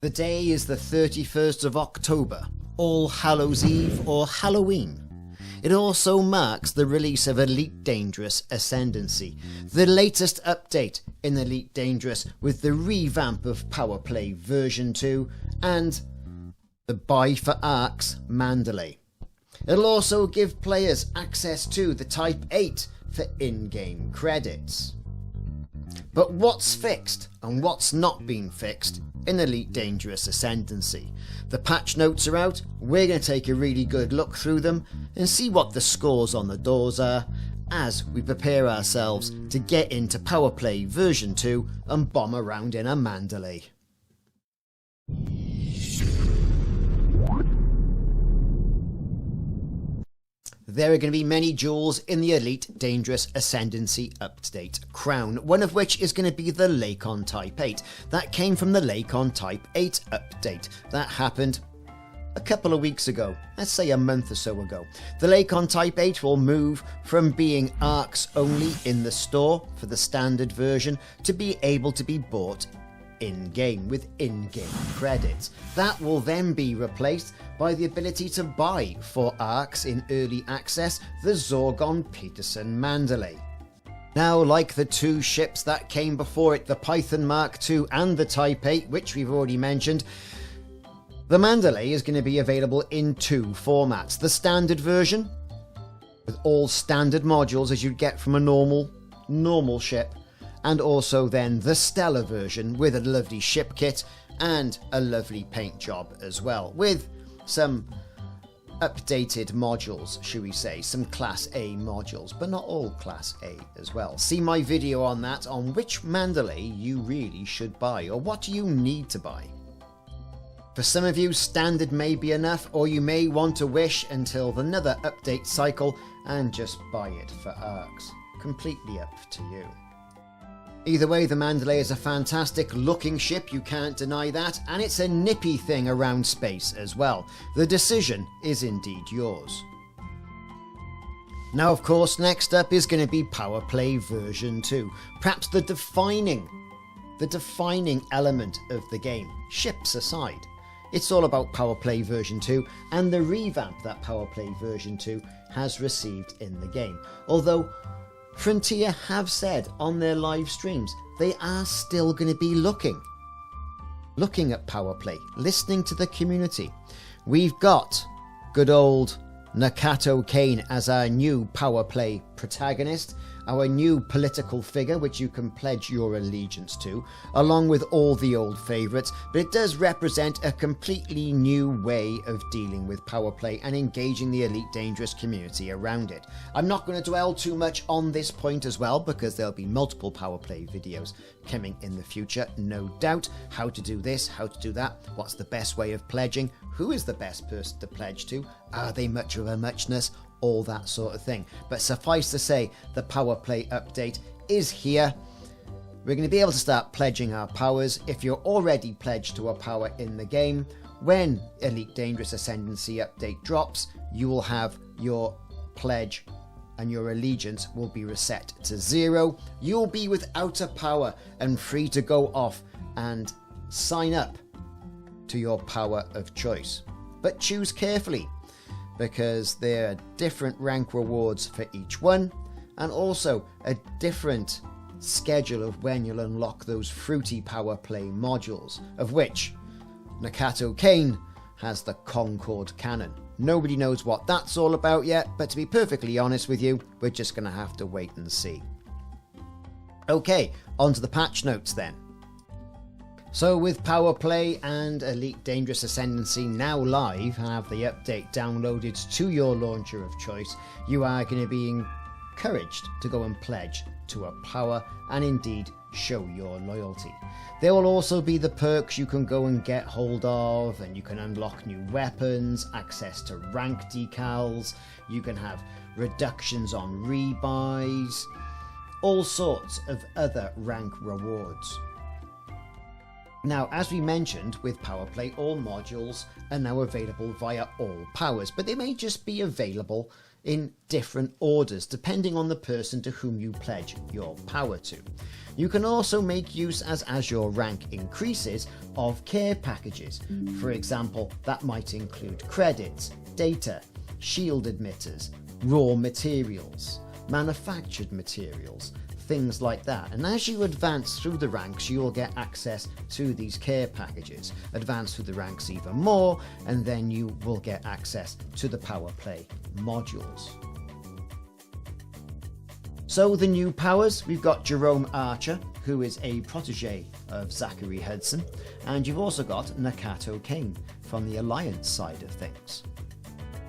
The day is the 31st of October, All Hallows Eve or Halloween. It also marks the release of Elite Dangerous Ascendancy, the latest update in Elite Dangerous with the revamp of Powerplay version 2 and the buy for arcs Mandalay. It'll also give players access to the Type 8 for in-game credits. But what's fixed and what's not been fixed in Elite Dangerous Ascendancy? The patch notes are out, we're going to take a really good look through them and see what the scores on the doors are as we prepare ourselves to get into Powerplay version 2 and bomb around in a Mandalay. There are going to be many jewels in the Elite Dangerous Ascendancy update crown, one of which is going to be the Lakon Type-8. That came from the Lakon Type-8 update. That happened a couple of weeks ago, let's say a month or so ago. The Lakon Type-8 will move from being arcs only in the store for the standard version to be able to be bought in-game with in-game credits. That will then be replaced by the ability to buy for arcs in early access the Zorgon Peterson Mandalay. Now, like the two ships that came before it, the Python Mark II and the Type 8, which we've already mentioned, the Mandalay is going to be available in two formats. The standard version, with all standard modules as you'd get from a normal ship, and also then the Stellar version with a lovely ship kit and a lovely paint job as well, with some updated modules, should we say, some Class A modules, but not all Class A as well. See my video on that, on which Mandalay you really should buy, or what do you need to buy. For some of you, standard may be enough, or you may want to wish until another update cycle and just buy it for arcs. Completely up to you. Either way, the Mandalay is a fantastic looking ship, you can't deny that, and it's a nippy thing around space as well. The decision is indeed yours. Now, of course, next up is going to be Powerplay version 2, perhaps the defining element of the game, ships aside. It's all about Powerplay version 2 and the revamp that Powerplay version 2 has received in the game. Although Frontier have said on their live streams they are still going to be looking at Powerplay, listening to the community. We've got good old Nakato Kane as our new Powerplay protagonist, our new political figure which you can pledge your allegiance to, along with all the old favourites, but it does represent a completely new way of dealing with Powerplay and engaging the Elite Dangerous community around it. I'm not going to dwell too much on this point as well, because there'll be multiple Powerplay videos coming in the future, no doubt. How to do this, how to do that, what's the best way of pledging, who is the best person to pledge to, are they much of a muchness, all that sort of thing. But suffice to say, the Powerplay update is here. We're going to be able to start pledging our powers. If you're already pledged to a power in the game, when Elite Dangerous Ascendancy update drops, you will have your pledge and your allegiance will be reset to 0. You'll be without a power and free to go off and sign up to your power of choice. But choose carefully, because there are different rank rewards for each one, and also a different schedule of when you'll unlock those fruity Powerplay modules, of which Nakato Kane has the Concord Cannon. Nobody knows what that's all about yet, but to be perfectly honest with you, we're just going to have to wait and see. Okay, on to the patch notes then. So with Powerplay and Elite Dangerous Ascendancy now live and have the update downloaded to your launcher of choice, you are going to be encouraged to go and pledge to a power and indeed show your loyalty. There will also be the perks you can go and get hold of, and you can unlock new weapons, access to rank decals, you can have reductions on rebuys, all sorts of other rank rewards. Now, as we mentioned, with Powerplay, all modules are now available via all powers, but they may just be available in different orders depending on the person to whom you pledge your power to. You can also make use, as your rank increases, of care packages. For example, that might include credits, data, shield emitters, raw materials, manufactured materials, things like that. And as you advance through the ranks, you will get access to these care packages. Advance through the ranks even more, and then you will get access to the Powerplay modules. So the new powers, we've got Jerome Archer, who is a protege of Zachary Hudson, and you've also got Nakato Kane from the Alliance side of things.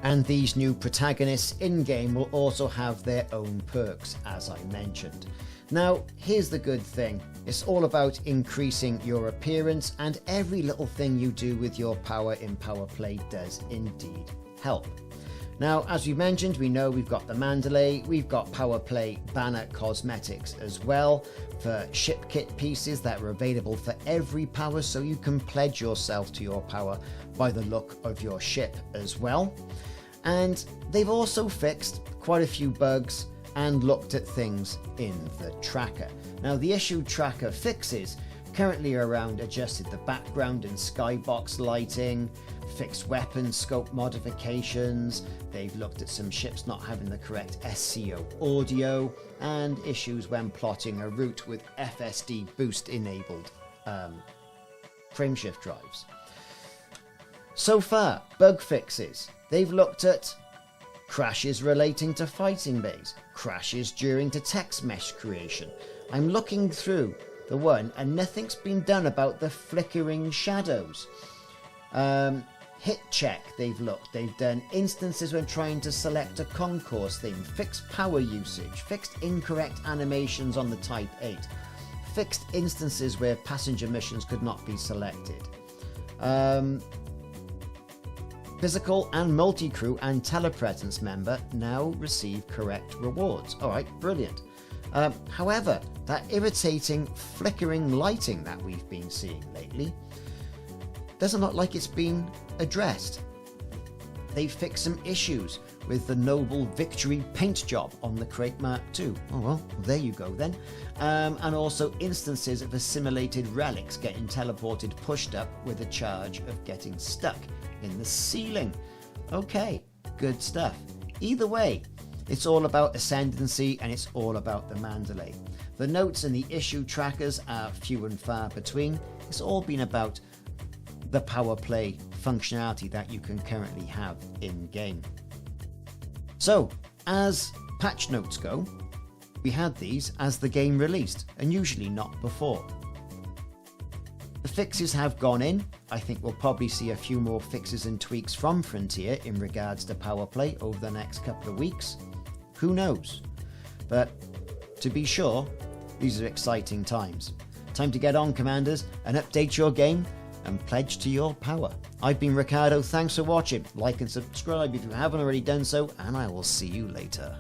And these new protagonists in-game will also have their own perks, as I mentioned. Now, here's the good thing. It's all about increasing your appearance, and every little thing you do with your power in Powerplay does indeed help. Now, as we mentioned, we know we've got the Mandalay, we've got Powerplay banner cosmetics as well for ship kit pieces that are available for every power, so you can pledge yourself to your power by the look of your ship as well. And they've also fixed quite a few bugs and looked at things in the tracker. Now, the issue tracker fixes currently are around adjusted the background and skybox lighting, fixed weapon scope modifications, they've looked at some ships not having the correct SCO audio, and issues when plotting a route with FSD boost enabled frameshift drives. So far, bug fixes. They've looked at crashes relating to fighting bays, crashes during to text mesh creation. I'm looking through the one and nothing's been done about the flickering shadows. Hit check, they've done instances when trying to select a concourse theme, fixed power usage, fixed incorrect animations on the Type-8, fixed instances where passenger missions could not be selected. Physical and multi-crew and telepresence member now receive correct rewards. Alright, brilliant. However, that irritating flickering lighting that we've been seeing lately doesn't look like it's been addressed. They've fixed some issues with the Noble Victory paint job on the Crate Mark II. Oh well, there you go then. And also instances of assimilated relics getting teleported pushed up with a charge of getting stuck in the ceiling. Okay, good stuff. Either way, it's all about Ascendancy and it's all about the Mandalay. The notes and the issue trackers are few and far between. It's all been about the Powerplay functionality that you can currently have in-game. So, as patch notes go, we had these as the game released, and usually not before. The fixes have gone in. I think we'll probably see a few more fixes and tweaks from Frontier in regards to Powerplay over the next couple of weeks. Who knows? But to be sure, these are exciting times. Time to get on, Commanders, and update your game and pledge to your power. I've been Ricardo, thanks for watching. Like and subscribe if you haven't already done so, and I will see you later.